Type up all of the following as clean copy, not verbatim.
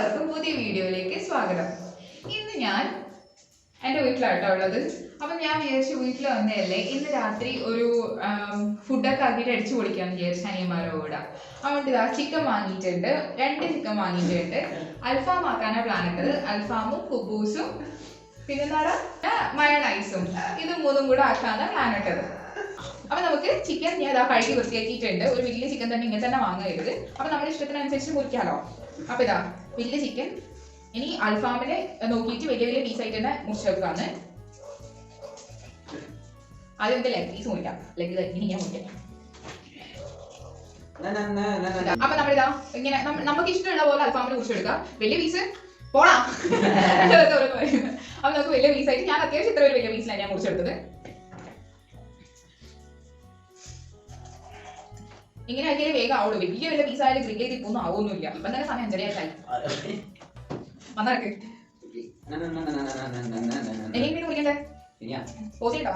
എല്ലാവർക്കും പുതിയ വീഡിയോയിലേക്ക് സ്വാഗതം. ഇന്ന് ഞാൻ എൻ്റെ വീട്ടിലാട്ടോ ഉള്ളത്. അപ്പം ഞാൻ വിചാരിച്ചു വീട്ടിൽ വന്നതല്ലേ, ഇന്ന് രാത്രി ഒരു ഫുഡൊക്കെ ആക്കിയിട്ട് അടിച്ചു പൊളിക്കാമെന്ന് വിചാരിച്ചു അനിയന്മാരുടെ കൂടെ. അതുകൊണ്ട് ഇതാ ചിക്കൻ വാങ്ങിയിട്ടുണ്ട്, 2 ചിക്കൻ വാങ്ങിയിട്ടുണ്ട്. അൽഫാം ആക്കാനാണ് പ്ലാൻ ഇട്ടത്. അൽഫാമും കുബൂസും പിന്നെ മയണൈസും ഇത് 3ഉം കൂടെ ആക്കാനാണ് പ്ലാൻ ഇട്ടത്. അപ്പൊ നമുക്ക് ചിക്കൻ ഞാൻ ഇതാ കഴുകി വൃത്തിയാക്കിയിട്ടുണ്ട്. ഒരു വലിയ ചിക്കൻ തന്നെ ഇങ്ങനെ തന്നെ വാങ്ങരുത്. അപ്പൊ നമ്മുടെ ഇഷ്ടത്തിനനുസരിച്ച് മുറിക്കാലോ. അപ്പൊ ഇതാ വലിയ ചിക്കൻ. ഇനി അൽഫാമിനെ നോക്കിയിട്ട് വലിയ വലിയ പീസായിട്ട് തന്നെ മുറിച്ച് വെക്കാന്ന്. ആദ്യം നമുക്ക് ലെഗ് പീസ് മുറിക്കാം. ഇനി ഞാൻ മുറിക്കാം. അപ്പൊ നമ്മളിതാ ഇങ്ങനെ നമുക്ക് ഇഷ്ടമുള്ള പോലെ അൽഫാമിനെ മുറിച്ചെടുക്കാം. വലിയ പീസ് പോടാ. അപ്പൊ നമുക്ക് വലിയ പീസായിട്ട് ഞാൻ അത്യാവശ്യം ഇത്ര ഒരു വലിയ പീസിലാണ് ഞാൻ മുറിച്ചെടുത്തത്. ഇങ്ങനെ ആക്കിയാലേ വേഗം ആവുള്ളൂ. വലിയ വലിയ പീസായാലും ഗ്രില്ല് ചെയ്ത് ഇപ്പൊന്നും ആവുമൊന്നുമില്ല. ഇപ്പം തന്നെ സമയം 5:30 വന്നടക്ക്. എനിക്ക് കുടിക്കണ്ടേ? പോസ് ചെയ്യട്ടോ?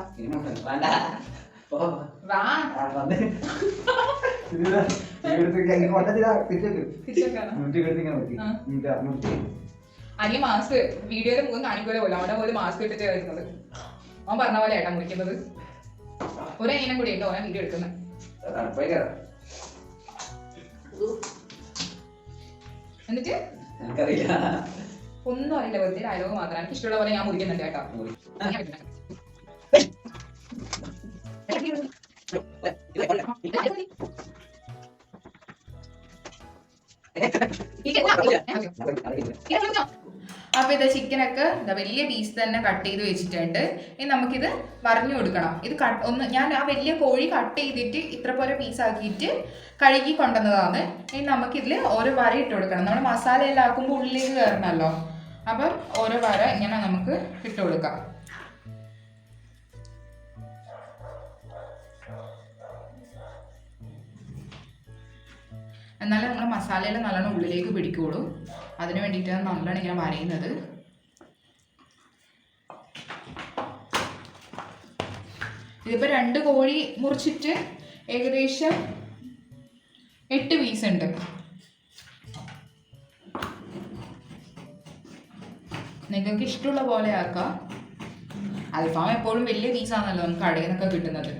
അനിയ മാസ്ക് വീഡിയോയില് മുഖം കാണിക്കൂല പോലെ അവിടെ പോലെ മാസ്ക് ഇട്ടിട്ട് വരുന്നത്. അവൻ പറഞ്ഞ പോലെ ഏട്ടാ മുറിക്കുന്നത്. ഒരു അനിയനും കൂടി ഉണ്ടോ വീഡിയോ എടുക്കുന്നത്. എന്നിട്ട് ഒന്നും അറിയില്ല, വെറുതെ ഡയലോഗ് മാത്രം. എനിക്ക് ഇഷ്ടമുള്ള പോലെ ഞാൻ മുറിക്കുന്നുണ്ട് കേട്ടോ. അപ്പൊ ഇത് ചിക്കനൊക്കെ വലിയ പീസ് തന്നെ കട്ട് ചെയ്ത് വെച്ചിട്ടുണ്ട്. ഇനി നമുക്കിത് വരഞ്ഞു കൊടുക്കണം. ഇത് ഞാൻ ആ വലിയ കോഴി കട്ട് ചെയ്തിട്ട് ഇത്ര പോലെ പീസാക്കിയിട്ട് കഴുകി കൊണ്ടുവന്നതാണ്. ഇനി നമുക്കിതിൽ ഓരോ വര ഇട്ട് കൊടുക്കണം. നമ്മൾ മസാലയെല്ലാം ആക്കുമ്പോൾ ഉള്ളിലേക്ക് കയറണമല്ലോ. അപ്പം ഓരോ വര ഇങ്ങനെ നമുക്ക് ഇട്ട് കൊടുക്കാം. എന്നാലും നമ്മൾ മസാലയെല്ലാം നല്ലോണം ഉള്ളിലേക്ക് പിടിക്കുള്ളൂ. അതിന് വേണ്ടിയിട്ടാണ് നല്ലോണം ഇങ്ങനെ വരയുന്നത്. ഇതിപ്പോൾ 2 കോഴി മുറിച്ചിട്ട് ഏകദേശം 8 പീസ് ഉണ്ട്. നിങ്ങൾക്ക് ഇഷ്ടമുള്ള പോലെ ആക്കാം. അൽഫാം എപ്പോഴും വലിയ പീസാണല്ലോ നമുക്ക് കടയിൽ നിന്നൊക്കെ കിട്ടുന്നത്.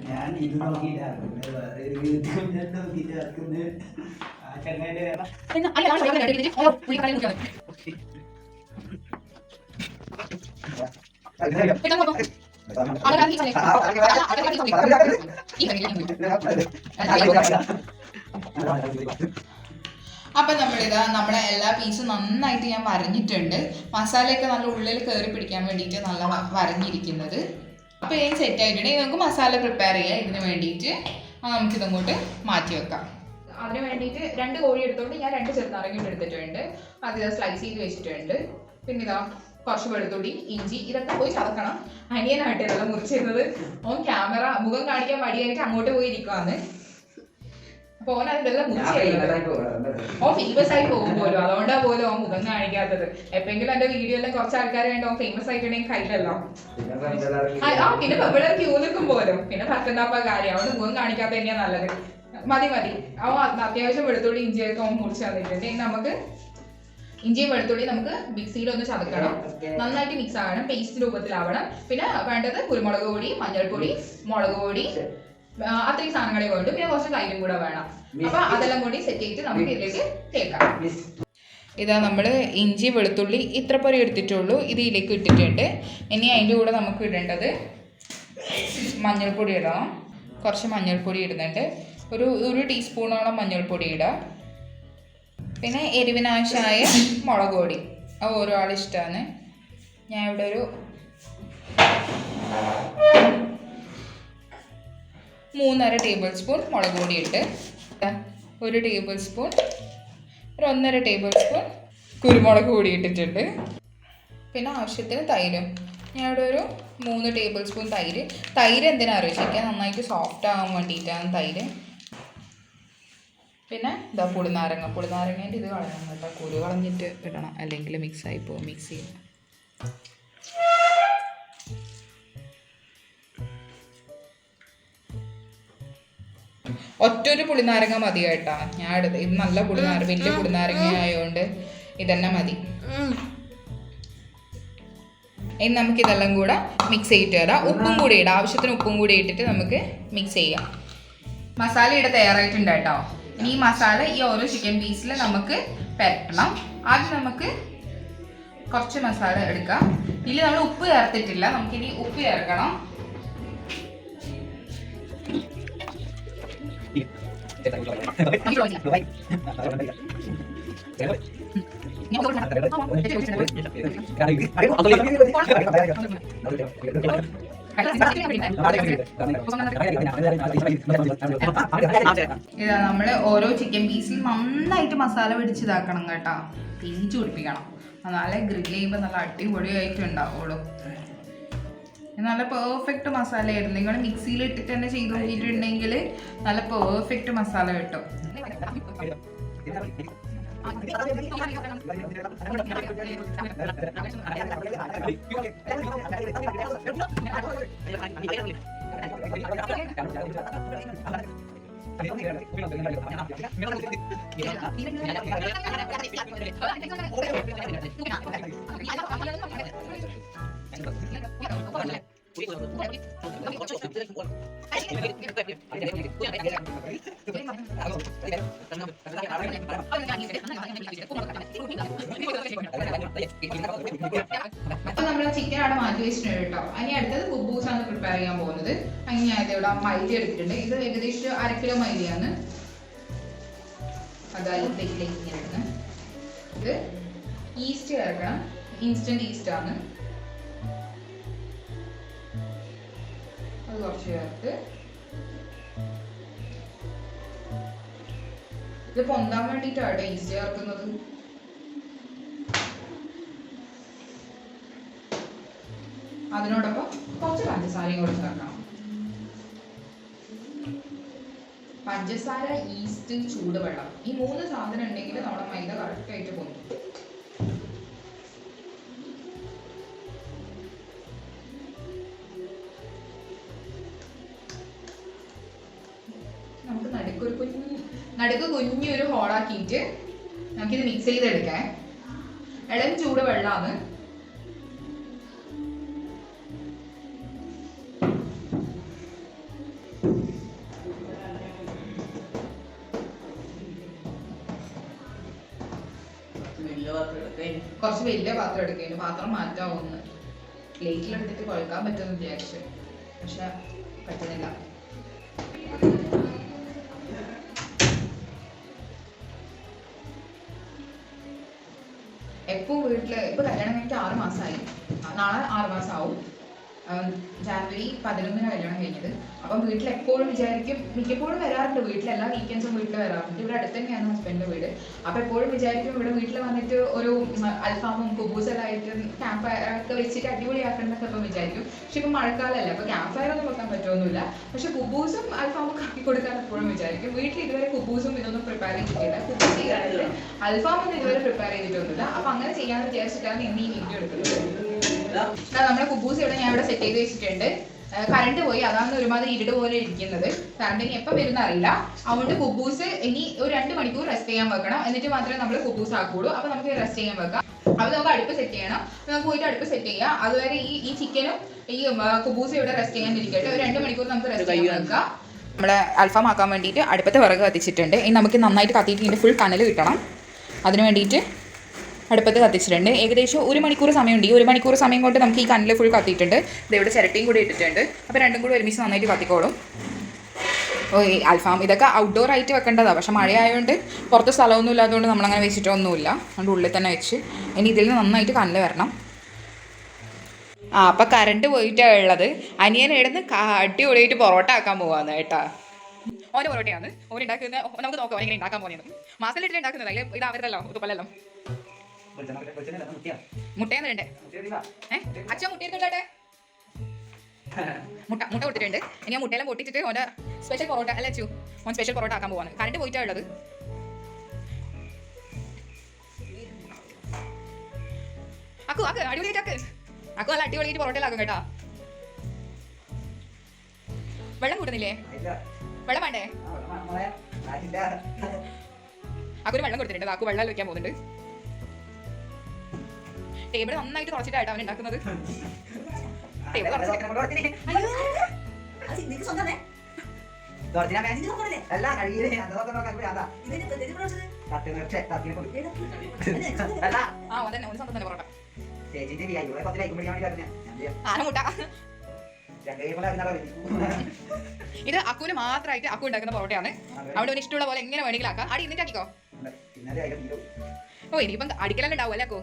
അപ്പൊ നമ്മളിതാ നമ്മളെ എല്ലാ പീസും നന്നായിട്ട് ഞാൻ വരഞ്ഞിട്ടുണ്ട്. മസാലയൊക്കെ നല്ല ഉള്ളിൽ കയറി പിടിക്കാൻ വേണ്ടിയിട്ട് നല്ല വരഞ്ഞിരിക്കുന്നത്. അപ്പൊ ഇതിന് സെറ്റ് ആയിട്ടുണ്ടെങ്കിൽ നമുക്ക് മസാല പ്രിപ്പയർ ചെയ്യാം. ഇതിന് വേണ്ടിയിട്ട് നമുക്കിതങ്ങോട്ട് മാറ്റി വെക്കാം. അതിന് വേണ്ടിയിട്ട് 2 കോഴി എടുത്തോണ്ട് ഞാൻ 2 ചെറുനാരങ്ങ എടുത്തിട്ടുണ്ട്. അത് സ്ലൈസ് ചെയ്ത് വെച്ചിട്ടുണ്ട്. പിന്നെ ഇതാ കുറച്ച് വെളുത്തുള്ളി, ഇഞ്ചി ഇതൊക്കെ പോയി ചതക്കണം. അനിയനായിട്ട് ഇതെല്ലാം മുറിച്ചിരുന്നത്. ഓൻ ക്യാമറ മുഖം കാണിക്കാൻ മടിയായിട്ട് അങ്ങോട്ട് പോയി ഇരിക്കുവാന്ന്. അപ്പൊ ഓൻ അതിലെല്ലാം ഓൻ ഫേമസ് ആയി പോകും പോലും. അതുകൊണ്ടാ പോലും ഓൻ മുഖം കാണിക്കാത്തത്. എപ്പെങ്കിലും എന്റെ വീഡിയോ എല്ലാം കുറച്ച് ആൾക്കാരെ കണ്ട് ഓൻ ഫേമസ് ആയിട്ടുണ്ടെങ്കിൽ കയ്യിലല്ലോ. പിന്നെ ഇവിടെ ക്യൂ നിൽക്കും പോലും. പിന്നെ പറ്റുന്നപ്പ കാര്യം അവന് മുഖം കാണിക്കാത്ത തന്നെയാ നല്ലത്. മതി അവൻ അത്യാവശ്യം വെളുത്തുള്ളി ഇഞ്ചിയൊക്കെ അവൻ മുറിച്ച് തന്നിട്ടുണ്ട്. നമുക്ക് ഇഞ്ചിയും വെളുത്തുള്ളി നമുക്ക് മിക്സിയിൽ ഒന്ന് ചതക്കണം. നന്നായിട്ട് മിക്സ് ആവണം, പേസ്റ്റ് രൂപത്തിലാവണം. പിന്നെ വേണ്ടത് കുരുമുളക് പൊടി, മഞ്ഞൾപ്പൊടി, മുളക് പൊടി, അത്രയും സാധനങ്ങളെ വേണ്ടു. പിന്നെ കുറച്ച് തൈരും കൂടെ വേണം. അപ്പൊ അതെല്ലാം കൂടി സെറ്റ് ചെയ്തിട്ട് നമുക്ക് ഇതിലേക്ക് തേക്കാം. ഇതാ നമ്മൾ ഇഞ്ചി വെളുത്തുള്ളി ഇത്ര പൊരി എടുത്തിട്ടുള്ളൂ. ഇത് ഇതിലേക്ക് ഇട്ടിട്ടുണ്ട്. ഇനി അതിൻ്റെ കൂടെ നമുക്ക് ഇടേണ്ടത് മഞ്ഞൾപ്പൊടി ഇടാം. കുറച്ച് മഞ്ഞൾപ്പൊടി ഇടുന്നുണ്ട്. ഒരു ടീസ്പൂണോളം മഞ്ഞൾപ്പൊടി ഇടാം. പിന്നെ എരിവിനാവശ്യമായ മുളക് പൊടി, അത് ഓരോ ആളിഷ്ടമാണ്. ഞാൻ ഇവിടെ ഒരു 3.5 ടേബിൾ സ്പൂൺ മുളക് പൊടി ഇട്ട് 1 ടേബിൾ സ്പൂൺ 1.5 ടേബിൾ സ്പൂൺ കുരുമുളക് പൊടി ഇട്ടിട്ടുണ്ട്. പിന്നെ ആവശ്യത്തിന് തൈരും. ഞാൻ ഇവിടെ ഒരു 3 ടേബിൾ സ്പൂൺ തൈര് എന്തിനാ അറിയിച്ചിരിക്കുക, നന്നായിട്ട് സോഫ്റ്റ് ആകാൻ വേണ്ടിയിട്ടാണ് തൈര്. പിന്നെ ഇതാ പുളിനാരങ്ങേൻ്റെ ഇത് കളയണം കേട്ടോ. കുരു കളഞ്ഞിട്ട് ഇടണം, അല്ലെങ്കിൽ മിക്സായി പോകും. മിക്സ് ചെയ്യണം. ഒറ്റൊരു പുളിനാരങ്ങ മതി കേട്ടാ. ഞാൻ എടുത്ത് ഇത് നല്ല പുളിനാരങ്ങ, വലിയ പുളിനാരങ്ങ ആയതുകൊണ്ട് ഇതന്നെ മതി. ഇനി നമുക്ക് ഇതെല്ലാം കൂടെ മിക്സ് ചെയ്തിട്ട് വരാം. ഉപ്പും കൂടി ഇടാം, ആവശ്യത്തിന് ഉപ്പും കൂടി ഇട്ടിട്ട് നമുക്ക് മിക്സ് ചെയ്യാം. മസാല ഇവിടെ തയ്യാറായിട്ടുണ്ട് കേട്ടോ. ഇനി ഈ മസാല ഈ ഓരോ ചിക്കൻ പീസിൽ നമുക്ക് പരട്ടണം. ആദ്യം നമുക്ക് കുറച്ച് മസാല എടുക്കാം. ഇതിൽ നമ്മൾ ഉപ്പ് ചേർത്തിട്ടില്ല, നമുക്കിനി ഉപ്പ് ചേർക്കണം. ഇതാ നമ്മള് ഓരോ ചിക്കൻ പീസിൽ നന്നായിട്ട് മസാല പിടിച്ചിതാക്കണം കേട്ടോ, തേച്ച് പിടിപ്പിക്കണം. എന്നാലേ ഗ്രില്ല് ചെയ്യുമ്പോൾ നല്ല അടിപൊളിയായിട്ട് ഉണ്ടാവുള്ളൂ. നല്ല പെർഫെക്റ്റ് മസാലയായിരുന്നു. നിങ്ങൾ മിക്സിയിൽ ഇട്ടിട്ട് തന്നെ ചെയ്ത് നോക്കിയിട്ടുണ്ടെങ്കിൽ നല്ല പെർഫെക്റ്റ് മസാല കിട്ടും. അപ്പൊ നമ്മൾ ചിക്കൻ അവിടെ മാറ്റി വെച്ചിട്ടുണ്ട് കേട്ടോ. ഇനി അടുത്തത് കുബൂസാണ് പ്രിപ്പയർ ചെയ്യാൻ പോകുന്നത്. അതിന് ഞാൻ ഇവിടെ മൈദ എടുത്തിട്ടുണ്ട്. ഇത് ഏകദേശം 1/2 കിലോ മൈദയാണ്. അതായത് ഇങ്ങനെ ഇത് ഈസ്റ്റ് ചേർക്കണം. ഇൻസ്റ്റന്റ് ഈസ്റ്റ് ആണ്. അത് കുറച്ച് ചേർത്ത് ഇത് പൊന്താൻ വേണ്ടിയിട്ടാണ് ഈസ്റ്റ് ചേർക്കുന്നത്. അതിനോടൊപ്പം കുറച്ച് പഞ്ചസാരയും കൂടെ ചേർക്കണം. പഞ്ചസാര, ഈസ്റ്റ്, ചൂടുവെള്ളം, ഈ 3 സാധനം ഉണ്ടെങ്കിൽ നമ്മുടെ മൈദ കറക്റ്റ് ആയിട്ട് പൊന്തും. നമുക്ക് നടുക്ക് കുഞ്ഞൊരു ഹോളാക്കിയിട്ട് നമുക്കിത് മിക്സ് ചെയ്തെടുക്കാം. ഇളം ചൂടുവെള്ളമാണ്. കുറച്ച് വലിയ പാത്രം എടുക്കേണ്ടു. പാത്രം മാറ്റാവുന്ന പ്ലേറ്റിലെടുത്തിട്ട് കുഴക്കാൻ പറ്റുമെന്ന് വിചാരിച്ചു, പക്ഷെ പറ്റുന്നില്ല. എപ്പോൾ വീട്ടില് ഇപ്പൊ കല്യാണം കഴിഞ്ഞിട്ട് 6 മാസമായി. നാളെ 6 മാസം ആവും. ജാനുവരി 11 കല്യാണം കഴിഞ്ഞത്. അപ്പം വീട്ടിൽ എപ്പോഴും വിചാരിക്കും, മിക്കപ്പോഴും വരാറുണ്ട് വീട്ടിൽ, എല്ലാ വീക്കെൻഡ്സും വീട്ടിൽ വരാറുണ്ട്. ഇവിടെ അടുത്ത് തന്നെയാണ് ഹസ്ബൻഡിന്റെ വീട്. അപ്പൊ എപ്പോഴും വിചാരിക്കും ഇവിടെ വീട്ടിൽ വന്നിട്ട് ഒരു അൽഫാമും കുബൂസെല്ലാം ആയിട്ട് ക്യാമ്പ് ഫയർ ഒക്കെ വെച്ചിട്ട് അടിപൊളിയാക്കണമെന്നൊക്കെ ഇപ്പം വിചാരിക്കും. പക്ഷെ ഇപ്പം മഴക്കാലമല്ല, അപ്പൊ ക്യാമ്പ് ഫയർ ഒന്നും വെക്കാൻ പറ്റുമൊന്നുമില്ല. പക്ഷെ കുബൂസും അൽഫാമും ആക്കി കൊടുക്കാൻ എപ്പോഴും വിചാരിക്കും. വീട്ടിൽ ഇതുവരെ കുബൂസും ഇതൊന്നും പ്രിപ്പയർ ചെയ്തിട്ടില്ല. കുബൂസ് ചെയ്യാറില്ല, അൽഫാമൊന്നും ഇതുവരെ പ്രിപ്പയർ ചെയ്തിട്ടൊന്നുമില്ല. അപ്പൊ അങ്ങനെ ചെയ്യാന്ന് വിചാരിച്ചിട്ടാണ് ഇന്ന് ഈ വീഡിയോ എടുക്കുന്നത്. നമ്മുടെ കുബൂസ് ഇവിടെ ഞാൻ ഇവിടെ സെറ്റ് ചെയ്ത് വെച്ചിട്ടുണ്ട്. കറണ്ട് പോയി, അതാണ് ഒരുമാതിരി ഇരുട് പോലെ ഇരിക്കുന്നത്. കറണ്ട് ഇനി എപ്പോൾ വരുന്ന അറിയില്ല. അതുകൊണ്ട് കുബൂസ് ഇനി ഒരു 2 മണിക്കൂർ റെസ്റ്റ് ചെയ്യാൻ വെക്കണം. എന്നിട്ട് മാത്രമേ നമ്മൾ കുബൂസ് ആക്കുള്ളൂ. അപ്പൊ നമുക്ക് റെസ്റ്റ് ചെയ്യാൻ വെക്കാം. അപ്പൊ നമുക്ക് അടുപ്പ് സെറ്റ് ചെയ്യണം. നമുക്ക് പോയിട്ട് അടുപ്പ് സെറ്റ് ചെയ്യാം. അതുവരെ ഈ ചിക്കനും ഈ കുബൂസും ഇവിടെ റെസ്റ്റ് ചെയ്യാൻ ഇരിക്കട്ടെ. ഒരു 2 മണിക്കൂർ നമുക്ക് റെസ്റ്റ് ചെയ്യാൻ വെക്കാം. നമ്മളെ അൽഫാം ആക്കാൻ വേണ്ടിയിട്ട് അടുപ്പത്ത് വിറക് കത്തിച്ചിട്ടുണ്ട്. ഇനി നമുക്ക് നന്നായിട്ട് കത്തിയിട്ട് ഇതിൻ്റെ ഫുൾ കനൽ കിട്ടണം. അതിന് വേണ്ടിയിട്ട് അടുപ്പത്ത് കത്തിച്ചിട്ടുണ്ട്. ഏകദേശം 1 മണിക്കൂർ സമയമുണ്ട്. ഈ 1 മണിക്കൂർ സമയം കൊണ്ട് നമുക്ക് ഈ കനൽ ഫുൾ കത്തിയിട്ടുണ്ട്. ഇതിവിടെ ചിരട്ടയും കൂടി ഇട്ടിട്ടുണ്ട്. അപ്പോൾ രണ്ടും കൂടി ഒരുമിച്ച് നന്നായിട്ട് കത്തിക്കോളും. അൽഫാം ഇതൊക്കെ ഔട്ട്ഡോർ ആയിട്ട് വെക്കേണ്ടതാണ്. പക്ഷെ മഴയായതുകൊണ്ട് പുറത്ത് സ്ഥലമൊന്നും ഇല്ലാത്തതുകൊണ്ട് നമ്മളങ്ങനെ വെച്ചിട്ടൊന്നുമില്ല. അതുകൊണ്ട് ഉള്ളിൽ തന്നെ വെച്ച് ഇനി ഇതിൽ നന്നായിട്ട് കനൽ വരണം. അപ്പം കറണ്ട് പോയിട്ടാണ് ഉള്ളത്. അനിയൻ ഇടുന്ന് അടിപൊളിയായിട്ട് പൊറോട്ട ആക്കാൻ പോവാന്ന് കേട്ടാ. ഓൻ്റെ പൊറോട്ടയാണ് ഓൻ ഉണ്ടാക്കുന്നത്. നമുക്ക് നോക്കാം ഓനെങ്ങനെ ഉണ്ടാക്കാൻ പോകുന്നത്. മാസത്തിലിട്ട് ഉണ്ടാക്കുന്നത് അതിൽ ഇത് അവരുതല്ലോ തുപ്പലല്ലോ. മുട്ടയെന്ന് വേണ്ടേ? അച്ഛൻ മുട്ടയിരുന്നുണ്ടേ. മുട്ട കൊടുത്തിട്ടുണ്ട്. ഇനി ആ മുട്ടയെല്ലാം പൊട്ടിച്ചിട്ട് ഓൻ്റെ സ്പെഷ്യൽ പൊറോട്ട അല്ല അച്ചു, ഓൻ സ്പെഷ്യൽ പൊറോട്ട ആക്കാൻ പോവാണ്. കറണ്ട് പോയിട്ടാണ് ഉള്ളത്. അക്കു അടിപൊളിയായിട്ട് അക്കു നല്ല അടിപൊളിയായിട്ട് പൊറോട്ടയിലാക്കും കേട്ടാ. വെള്ളം കൂട്ടുന്നില്ലേ? വെള്ളം വേണ്ടേ? അക്കൊരു വെള്ളം കൊടുത്തിട്ടുണ്ട്. അക്കു വെള്ളം വെക്കാൻ പോകുന്നുണ്ട്. ടേബിൾ നന്നായിട്ട് കുറച്ചിട്ടായിട്ട് അവൻ ഉണ്ടാക്കുന്നത്. ടേബിൾ ഇത് അക്കുവിന് മാത്രമായിട്ട് അക്കു ഉണ്ടാക്കുന്ന പൊറോട്ടയാണ്. അവിടെ ഒരു ഇഷ്ടമുള്ള പോലെ എങ്ങനെ വേണമെങ്കിലും ആക്കാം. അടി എന്നിട്ടാക്കിക്കോ. ഓ ഇനിയിപ്പം അടിക്കലെല്ലാം ഉണ്ടാവും അല്ലേ അക്കു?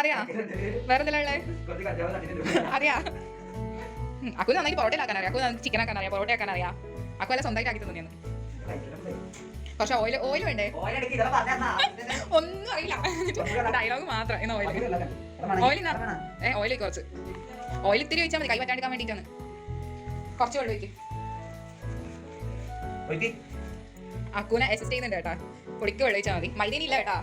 അറിയാ വേറെ എന്തെല്ലാം അറിയാ? അക്കു നന്നായിട്ട് പൊറോട്ട ആക്കാൻ അറിയാം. അക്കു ചിക്കൻ ആക്കാൻ അറിയാം, പൊറോട്ട ആക്കാൻ അറിയാം. അക്കു എല്ലാം സ്വന്തമായിട്ട് ആക്കി തന്നെയാണ്. പക്ഷെ ഓയിൽ വേണ്ടേ? ഒന്നും അറിയില്ല, ഡയലോഗ് മാത്രം. ഇന്ന് ഓയിൽ കുറച്ച് ഓയിൽ ഇത്തിരി വെച്ചാൽ മതി, കൈ പറ്റാണ്ടിരിക്കാൻ വേണ്ടിയിട്ടാണ്. കുറച്ച് വെള്ളം ഒഴിക്കും. അക്കൂനെ അസിസ്റ്റ് ചെയ്യുന്നുണ്ട് കേട്ടാ. പൊടിക്ക് വെള്ളം ഒഴിച്ചാൽ മതി, മൈദീനില്ല കേട്ടാ.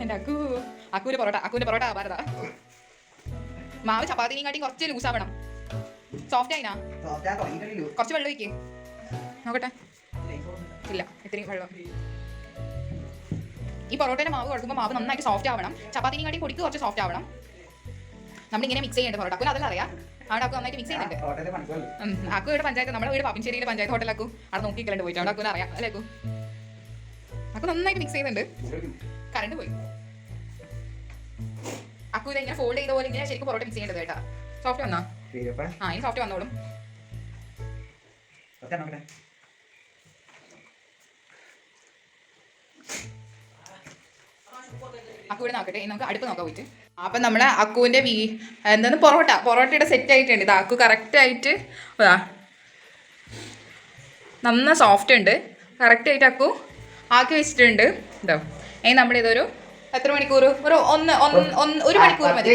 എന്റെ അക്കൂന്റെ പൊറോട്ട ഭാരത. മാവ് ചപ്പാത്തിനെയും കാട്ടി കുറച്ച് ലൂസ് ആവണം. സോഫ്റ്റ് ആയിനാ? കുറച്ച് വെള്ളം ഒഴിക്ക് നോക്കട്ടെ. ഇല്ല, ഇത്രയും വെള്ളം. ഈ പൊറോട്ടയുടെ മാവ് കൊടുക്കുമ്പോൾ മാവ് നന്നായിട്ട് സോഫ്റ്റ് ആവണം. ചപ്പാത്തിനെയും കാട്ടി പൊടിക്ക് കുറച്ച് സോഫ്റ്റ് ആവണം. നമ്മളിങ്ങനെ മിക്സ് ചെയ്യേണ്ട പൊറോട്ട. അക്കു അതെല്ലാം അറിയാം. അവിടെ അക്കു നന്നായിട്ട് മിക്സ് ചെയ്യുന്നുണ്ട്. അക്കു ഇവിടെ പഞ്ചായത്ത്, നമ്മുടെ വീട് പാപ്പിഞ്ചേരിയിലെ പഞ്ചായത്ത് ഹോട്ടലാക്കു. അവിടെ നോക്കിക്കലുണ്ട് പോയിട്ട്. അവിടെ അക്കുവിനെ അറിയാം അല്ലേ അക്കു? അക്കു നന്നായിട്ട് മിക്സ് ചെയ്യുന്നുണ്ട്. കറണ്ട് പോയി. അക്കു ഇത് ഇങ്ങനെ ഫോൾഡ് ചെയ്ത പോലെ ഇങ്ങനെ ശരിക്കും പൊറോട്ട മിക്സ് ചെയ്യേണ്ടത് കേട്ടാ. സോഫ്റ്റ് വന്നാ? ആ ഇനി സോഫ്റ്റ് വന്നോളും. അക്കുവിടെ നോക്കട്ടെ, നമുക്ക് അടുപ്പ് നോക്കാൻ പോയിട്ട്. അപ്പം നമ്മുടെ അക്കുവിൻ്റെ എന്താണ് പൊറോട്ടയുടെ സെറ്റ് ആയിട്ടുണ്ട്. ഇത് അക്കു കറക്റ്റായിട്ട് നന്ന സോഫ്റ്റ് ഉണ്ട്. കറക്റ്റായിട്ട് അക്കു ആക്കി വെച്ചിട്ടുണ്ട് കേട്ടോ. ഇനി നമ്മളിതൊരു എത്ര മണിക്കൂർ? ഒരു മണിക്കൂർ മതി.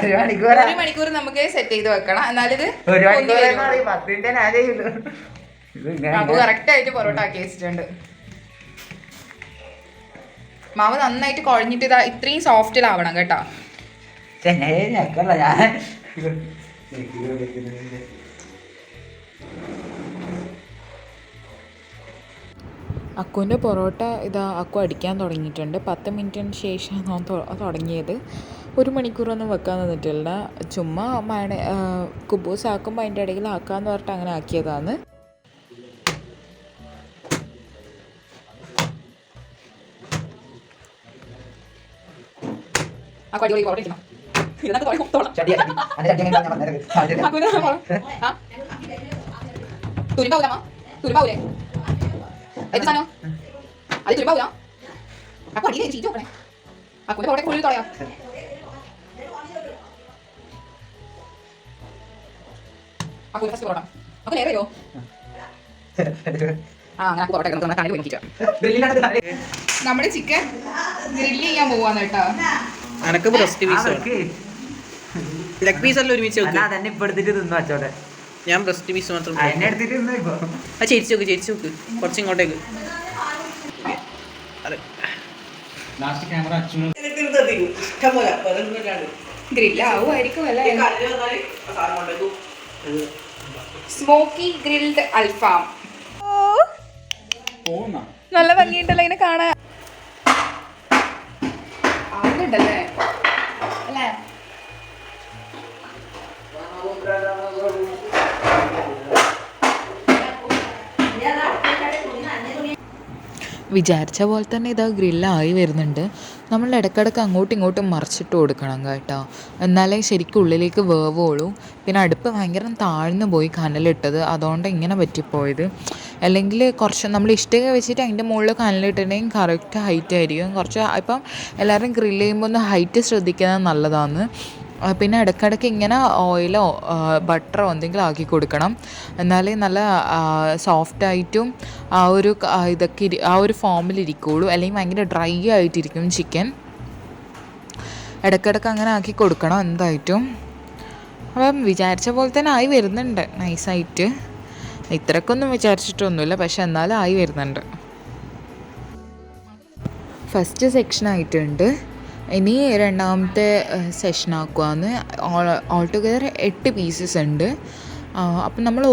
ഒരു മണിക്കൂർ നമുക്ക് സെറ്റ് ചെയ്ത് വെക്കണം. എന്നാലിത് അക്കു കറക്റ്റായിട്ട് പൊറോട്ട ആക്കി വെച്ചിട്ടുണ്ട്. മാവ് നന്നായിട്ട് കുഴഞ്ഞിട്ട് ഇതാ ഇത്രയും സോഫ്റ്റിലാവണം കേട്ടോ. അക്കുവിൻ്റെ പൊറോട്ട ഇതാ അക്കു അടിക്കാൻ തുടങ്ങിയിട്ടുണ്ട്. 10 മിനിറ്റിന് ശേഷം തുടങ്ങിയത്. 1 മണിക്കൂറൊന്നും വെക്കാൻ നിന്നിട്ടില്ല. ചുമ്മാ കുബൂസ് ആക്കുമ്പോൾ അതിൻ്റെ ഇടയിൽ ആക്കാമെന്ന് പറഞ്ഞിട്ട് അങ്ങനെ ആക്കിയതാണ്. തുരുമ്പാവൂലേ? എന്ത് സാധനം അത്? തുരുമ്പാവൂല? അക്കു അടിയിലേ ചീറ്റ് നോക്കണേ. അക്കുവിന്റെ പൊറോട്ട ഉള്ളിൽ കളയാം. അക്കു ഫസ്റ്റ് പൊറോട്ട അക്കു നേരെ വരുമോ? അങ്ങനെ പൊറോട്ട കണ്ണിൽ പോയി നോക്കിച്ചാ. നമ്മുടെ ചിക്കൻ ഗ്രില്ല് ചെയ്യാൻ പോവാന്ന് കേട്ടോ. അനക്ക് ബ്രസ്റ്റ് പീസ് ലെഗ് പീസ് അല്ല ഒരുമിച്ച് തന്നെ ഇപ്പൊ എടുത്തിട്ട് തിന്നു വച്ചോട്ടെ. ഞാൻ ബ്രസ്റ്റ് പീസ് മാത്രം എടുത്തിട്ട് ചേരിച്ചു നോക്ക് കുറച്ച് ഇങ്ങോട്ടേക്ക്. ഗ്രില്ലാവുമായിരിക്കും അല്ലേ? സ്മോക്കി ഗ്രിൽഡ് അൽഫാം. നല്ല ഭംഗിയുണ്ടല്ലോ ഇതിനെ കാണാൻ. ആവുന്നുണ്ടല്ലേ അല്ലേ? വിചാരിച്ച പോലെ തന്നെ ഇതാ ഗ്രില്ലായി വരുന്നുണ്ട്. നമ്മൾ ഇടയ്ക്കിടയ്ക്ക് അങ്ങോട്ടും ഇങ്ങോട്ടും മറിച്ചിട്ട് കൊടുക്കണം കേട്ടോ, എന്നാലേ ശരിക്കും ഉള്ളിലേക്ക് വേവുള്ളൂ. പിന്നെ അടുപ്പ് ഭയങ്കര താഴ്ന്നു പോയി കനലിട്ടത്, അതുകൊണ്ട് ഇങ്ങനെ പറ്റിപ്പോയത്. അല്ലെങ്കിൽ കുറച്ച് നമ്മൾ ഇഷ്ടിക വെച്ചിട്ട് അതിൻ്റെ മുകളിൽ കനലിട്ടിട്ടുണ്ടെങ്കിൽ കറക്റ്റ് ഹൈറ്റ് ആയിരിക്കും. കുറച്ച് ഇപ്പം എല്ലാവരും ഗ്രില്ല് ചെയ്യുമ്പോൾ ഒന്ന് ഹൈറ്റ് ശ്രദ്ധിക്കുന്നത് നല്ലതാണ്. പിന്നെ ഇടയ്ക്കിടയ്ക്ക് ഇങ്ങനെ ഓയിലോ ബട്ടറോ എന്തെങ്കിലും ആക്കി കൊടുക്കണം, എന്നാലേ നല്ല സോഫ്റ്റായിട്ടും ഇതൊക്കെ ആ ഒരു ഫോമിലിരിക്കുകയുള്ളൂ. അല്ലെങ്കിൽ ഭയങ്കര ഡ്രൈ ആയിട്ടിരിക്കും ചിക്കൻ. ഇടയ്ക്കിടയ്ക്ക് അങ്ങനെ ആക്കി കൊടുക്കണം എന്തായിട്ടും. അപ്പം വിചാരിച്ച പോലെ തന്നെ ആയി വരുന്നുണ്ട് നൈസായിട്ട്. ഇത്രക്കൊന്നും വിചാരിച്ചിട്ടൊന്നുമില്ല, പക്ഷെ എന്നാലും ആയി വരുന്നുണ്ട്. ഫസ്റ്റ് സെക്ഷൻ ആയിട്ടുണ്ട്. ഇനി രണ്ടാമത്തെ സെഷൻ ആക്കുവാന്ന്. ഓൾ ടുഗദർ 8 പീസസ് ഉണ്ട്. അപ്പം നമ്മൾ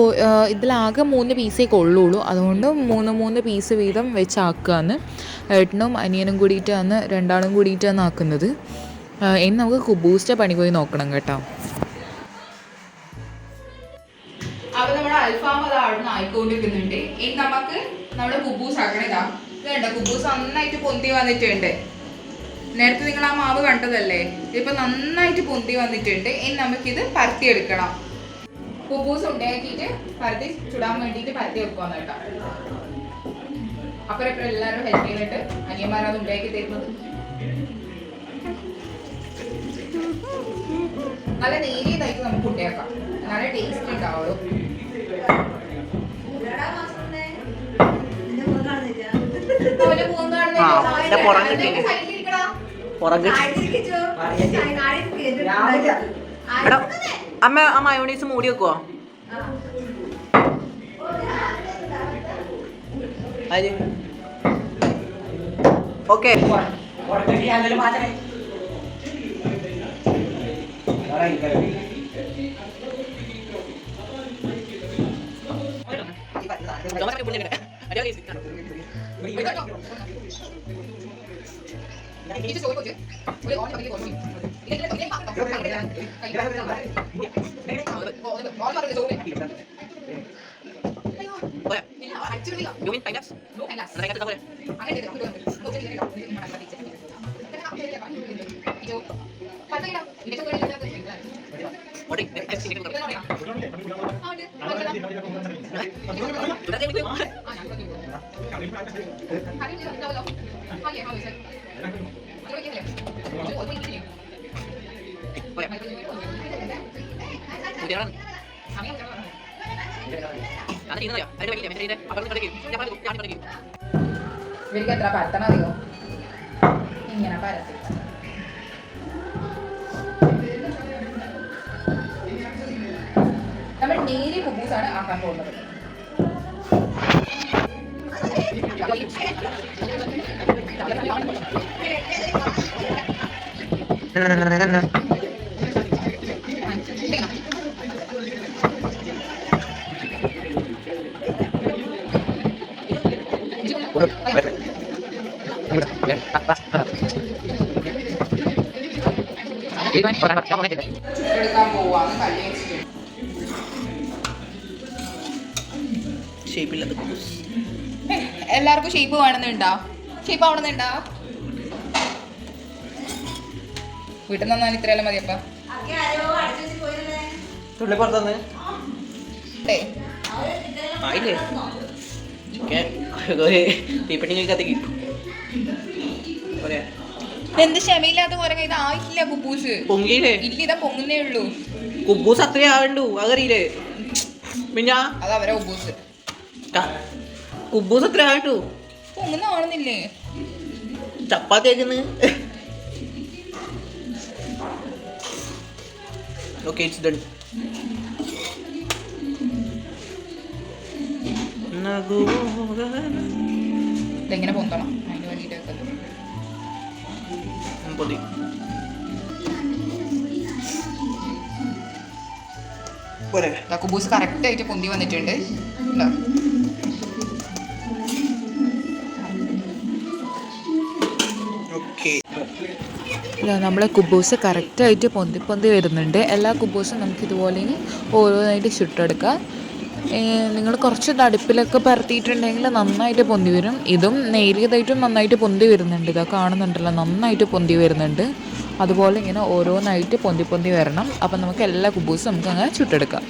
ഇതിലാകെ 3 പീസേക്ക് ഉള്ളുള്ളൂ, അതുകൊണ്ട് 3 പീസ് വീതം വെച്ചാക്കുകയെന്ന്. ഏട്ടനും അനിയനും കൂടിയിട്ടാണ്, രണ്ടാളും കൂടിയിട്ടാണ് ആക്കുന്നത്. ഇനി നമുക്ക് കുബൂസിൻ്റെ പണി പോയി നോക്കണം കേട്ടോ. അപ്പൊ നമ്മുടെ അൽഫാം അത് അവിടെ നിന്ന് ആയിക്കൊണ്ടിരിക്കുന്നുണ്ട്. ഇനി നമുക്ക് നമ്മുടെ കുബൂസ് ആക്കണം. ഇതുണ്ട്, കുബൂസ് നന്നായിട്ട് പൊന്തി വന്നിട്ടുണ്ട്. നേരത്തെ നിങ്ങൾ ആ മാവ് കണ്ടതല്ലേ, ഇതിപ്പോ നന്നായിട്ട് പൊന്തി വന്നിട്ടുണ്ട്. ഇനി നമുക്കിത് പരത്തിയെടുക്കണം. കുബൂസ് ഉണ്ടാക്കിയിട്ട് പരത്തി ചുടാൻ വേണ്ടിയിട്ട് പരത്തി വെക്കുവാന്ന് കേട്ടോ. അപ്പുറം ഇപ്പുറം എല്ലാവരും ഹെൽപ്പ് ചെയ്തിട്ട് അനിയന്മാരത് ഉണ്ടാക്കി തരുന്നത്. നല്ല നേരിയതായിട്ട് നമുക്ക് ഉണ്ടാക്കാം, നല്ല ടേസ്റ്റ് ഉണ്ടാവുള്ളൂ. അമ്മ ആ മയോണൈസ് മൂടി വെക്കുവോ? ഓക്കെ ഇവർക്ക് എത്ര പരത്തണം അറിയോ? ഇങ്ങനെ പരത്തി നമ്മൾ നേരിയ കുബൂസാണ് ആക്കാൻ പോകുന്നത്. എടുക്കാൻ പോവാന്ന് കല്ല് വെച്ചിട്ട് എല്ലാവർക്കും ഷേപ്പ് വേണമെന്നുണ്ടോ? ഷേപ്പ് ആവണമെന്നുണ്ടോ? വീട്ടിൽ നിന്നാൽ ഇത്രയെല്ലാം മതിയപ്പ. എന്ത് ക്ഷമയില്ലാത്ത പോലെ ഇത് ആയിട്ടില്ല കുബൂസ്. പൊങ്ങിയില്ലേ? ഇല്ല, ഇതാ പൊങ്ങുന്നേ ഉള്ളൂ. കുബൂസ് അത്രേ ആവണ്ടു, അതറിയില്ലേ? പിന്നെ അത് അവരെ കുബൂസ് കുബൂസ് അത്ര ആവണ്ടു. പൊങ്ങുന്ന കാണുന്നില്ലേ? ചപ്പാത്തി ആക്കുന്നു. Okay, it's done. ഇതെങ്ങനെ പൊന്തണം, അതിന് വേണ്ടിയിട്ട് പൊതി. കുബൂസ് കറക്റ്റ് ആയിട്ട് പൊന്തി വന്നിട്ടുണ്ട്. നമ്മളെ കുബൂസ് കറക്റ്റായിട്ട് പൊന്തി വരുന്നുണ്ട്. എല്ലാ കുബൂസും നമുക്കിതുപോലെ ഓരോന്നായിട്ട് ചുട്ടെടുക്കാം. നിങ്ങൾ കുറച്ച് തടുപ്പിലൊക്കെ പരത്തിയിട്ടുണ്ടെങ്കിൽ നന്നായിട്ട് പൊന്തി വരും. ഇതും നേരിയതായിട്ടും നന്നായിട്ട് പൊന്തി വരുന്നുണ്ട്. ഇതാ കാണുന്നുണ്ടല്ലോ, നന്നായിട്ട് പൊന്തി വരുന്നുണ്ട്. അതുപോലെ ഇങ്ങനെ ഓരോന്നായിട്ട് പൊന്തി വരണം. അപ്പം നമുക്ക് എല്ലാ കുബൂസും നമുക്ക് അങ്ങനെ ചുട്ടെടുക്കാം.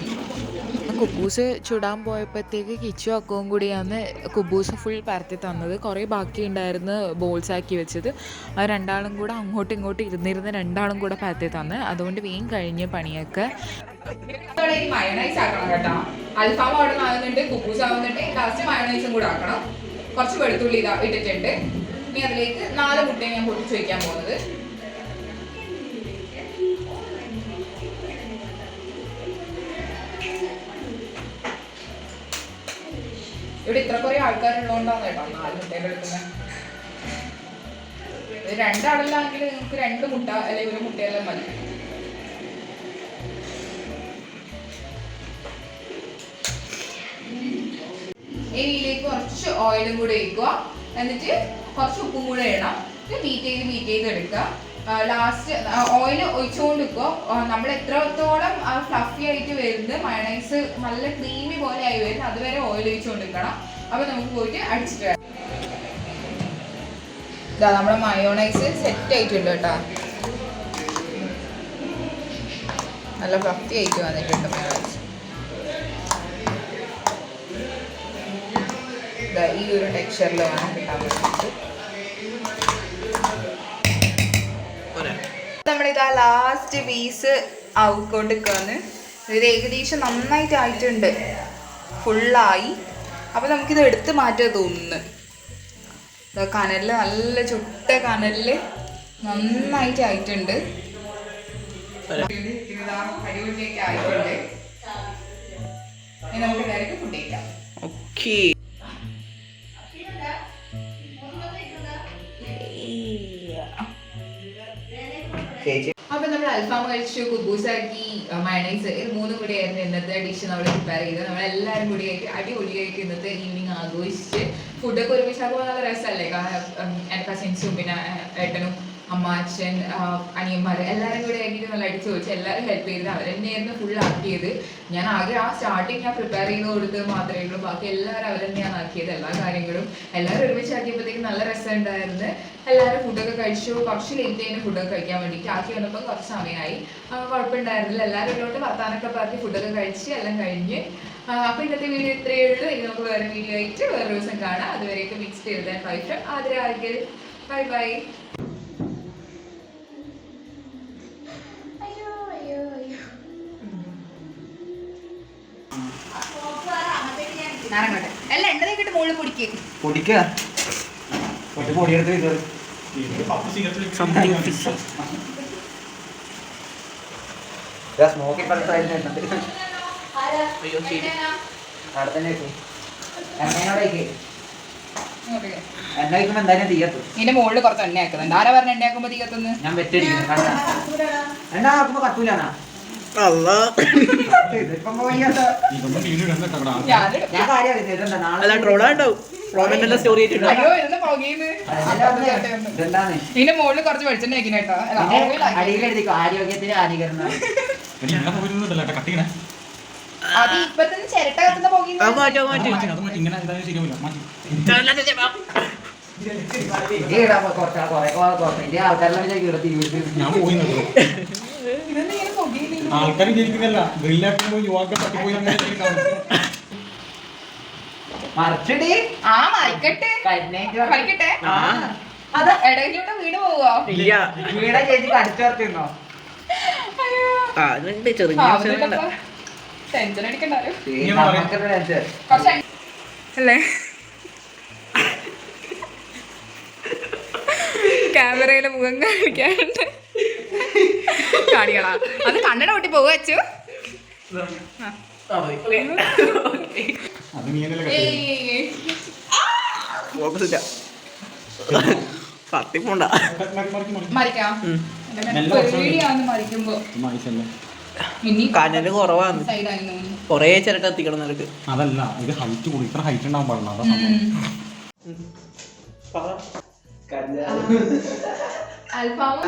കുബൂസ് ചുടാൻ പോയപ്പോഴത്തേക്ക് കിച്ചു അക്കവും കൂടിയാണ് കുബൂസ് ഫുൾ പരത്തി തന്നത്. കുറേ ബാക്കി ഉണ്ടായിരുന്നു ബോൾസാക്കി വെച്ചത്. അത് രണ്ടാളും കൂടെ അങ്ങോട്ടും ഇങ്ങോട്ടും ഇരുന്നിരുന്ന് രണ്ടാളും കൂടെ പരത്തി തന്ന്. അതുകൊണ്ട് വീണ്ടും കഴിഞ്ഞ പണിയൊക്കെ. മയോണൈസ് ആക്കണം കേട്ടോ. അൽഫാം അവിടെ ആകുന്നുണ്ട്, കുബൂസ് ആവുന്നുണ്ട്. ലാസ്റ്റ് മയോണൈസും കൂടെ ആക്കണം. കുറച്ച് വെളുത്തുള്ളി ഇട്ടിട്ടുണ്ട്. ഇനി അതിലേക്ക് 4 മുട്ടയും ഞാൻ പൊട്ടിച്ച് വയ്ക്കാൻ പോകുന്നത്. ഇവിടെ ഇത്ര കുറേ ആൾക്കാരുള്ളതുകൊണ്ടാണ് കേട്ടോ 4 മുട്ടയൊക്കെ എടുക്കുന്നത്. 2 ആളല്ലാണെങ്കിൽ നിങ്ങൾക്ക് 2 മുട്ട അല്ലെങ്കിൽ 1 മുട്ടയെല്ലാം മതി. ഓയിലും കൂടെ ഒഴിക്കുക. എന്നിട്ട് കുറച്ച് ഉപ്പും കൂടെ ഇടണം. ബീറ്റ് ചെയ്ത് എടുക്കുക. ലാസ്റ്റ് ഓയിൽ ഒഴിച്ചുകൊണ്ടിരിക്കുക. നമ്മൾ എത്രത്തോളം ഫ്ലഫി ആയിട്ട് വരുന്നത് മയണൈസ് നല്ല ക്രീമി പോലെ ആയി വരുന്നത് അതുവരെ ഓയിൽ ഒഴിച്ചുകൊണ്ടിരിക്കണം. അപ്പോൾ നമുക്ക് പോയിട്ട് അടിച്ചിട്ട് വരാം. ഇതാ നമ്മുടെ മയോണൈസ് സെറ്റ് ആയിട്ടുണ്ട് കേട്ടോ. നല്ല ഫ്ലഫി ആയിട്ട് വന്നിട്ടുണ്ട് മയോണൈസ്. ഈ ഒരു ടെക്സ്ചറിൽ വേണം കിട്ടാൻ വേണ്ടിയിട്ട്. നമ്മളിതാ ലാസ്റ്റ് പീസ് ഔക്കോട്ടേക്കാണ്. ഇത് ഏകദേശം നന്നായിട്ട് ആയിട്ടുണ്ട്, ഫുള്ളായി. അപ്പോൾ നമുക്കിത് എടുത്ത് മാറ്റാൻ തോന്നുന്നു. കനലിൽ നല്ല ചുട്ട കനലിൽ നന്നായിട്ട് ആയിട്ടുണ്ട്. അടിപൊളിയൊക്കെ ആയിട്ടുണ്ട്. ഇനി നമുക്ക് ഡയറക്റ്റ് ഫുഡ് കഴിക്കാം. ഓക്കേ. അപ്പൊ നമ്മൾ അൽഫാം കഴിച്ചു, കുബൂസാക്കി, മയണൈസ്, ഇത് മൂന്നും കൂടി ആയിരുന്നു ഇന്നത്തെ ഡിഷ് നമ്മൾ പ്രിപ്പയർ ചെയ്തത്. നമ്മളെല്ലാവരും കൂടി ആയിട്ട് അടിപൊളിയായിട്ട് ഇന്നത്തെ ഈവനിങ് ആഘോഷിച്ച് ഫുഡൊക്കെ ഒരുമിച്ചാകുമ്പോൾ നല്ല രസമല്ലേ. എൻ്റെ കസിൻസും പിന്നെ ഏട്ടനും അമ്മ, അച്ഛൻ, അനിയന്മാർ എല്ലാവരും കൂടി ആക്കിയിട്ട് നല്ല അടിച്ചു ചോദിച്ചു. എല്ലാവരും ഹെൽപ്പ് ചെയ്തത് അവർ തന്നെയായിരുന്നു ഫുൾ ആക്കിയത്. ഞാൻ ആകെ സ്റ്റാർട്ടിങ് ഞാൻ പ്രിപ്പയർ ചെയ്ത് കൊടുത്തത് മാത്രമേ ഉള്ളൂ. ബാക്കി എല്ലാവരും അവർ തന്നെയാണ് ആക്കിയത്. എല്ലാ കാര്യങ്ങളും എല്ലാവരും ഒരുമിച്ച് ആക്കിയപ്പോഴത്തേക്കും നല്ല രസമുണ്ടായിരുന്നു. എല്ലാവരും ഫുഡൊക്കെ കഴിച്ചു. കുറച്ച് ലേറ്റ് ആയിരുന്നു ഫുഡൊക്കെ കഴിക്കാൻ വേണ്ടിയിട്ട്. ആക്കി വന്നപ്പോൾ കുറച്ച് സമയമായി. കുഴപ്പമുണ്ടായിരുന്നില്ല. എല്ലാവരും ഉള്ളോട്ട് വർത്താനൊക്കെ പറഞ്ഞ് ഫുഡൊക്കെ കഴിച്ച് എല്ലാം കഴിഞ്ഞ്. അപ്പോൾ ഇന്നത്തെ വീഡിയോ ഇത്രയേ ഉള്ളൂ. ഇനി നമുക്ക് വേറെ വീഡിയോ ആയിട്ട് വേറെ ദിവസം കാണാം. അതുവരെയൊക്കെ മിക്സ് ചെയ്താൽ കഴിക്കാം. ആദ്യം ബൈ ബൈ. അല്ല എണ്ണ നീക്കിട്ട് മുകളിൽ പൊടിക്കുക. ഇതിന്റെ മുകളിൽ കുറച്ച് എണ്ണ ആക്കുന്നുണ്ട്. ആരാ പറഞ്ഞ എണ്ണ ആക്കുമ്പോ തീകത്തുന്നു? ഞാൻ എണ്ണ ആക്കുമ്പോ കത്തൂലാണോ? ഇതിന്റെ മുകളിൽ കുറച്ച് വെളിച്ചെണ്ണ ആക്കിന് കേട്ടോ. ആരോഗ്യത്തിന് ഹാനികരണം. അത് ഇപ്പൊ തന്നെ ചിരട്ട കത്തുന്ന ആൾക്കാർ വിചാരിക്കുന്നില്ല ഗ്രില്ലാക്കുമ്പോ യുവാക്കൾ തട്ടിപ്പോയി മറിക്കട്ടെ. അത് ഇടയിലോട്ട് വീട് പോവോ? ടെൻഷൻ അടിക്കണ്ടല്ലേ. ക്യാമറയിലെ മുഖം കാണിക്കാണ്ട് കാണിക്കണ. അത് കണ്ണട പൊട്ടി പോവുക വെച്ചു. മറിക്കാം. മറിക്കുമ്പോ കനല് കുറവാണ്. കൊറേ ചിരട്ട എത്തിക്കണം നിനക്ക്. അതല്ല ഇത് ഹൈറ്റ് കൂടി ഇത്ര ഹൈറ്റ് ഉണ്ടാവാൻ പാടില്ല. അൽഫാമും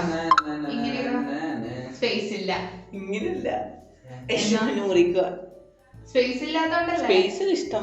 സ്പേസ് ഇല്ല. ഇങ്ങനില്ല. സ്പേസ് ഇല്ലാത്തോണ്ടല്ലേ. സ്പേസ് ഇഷ്ടം.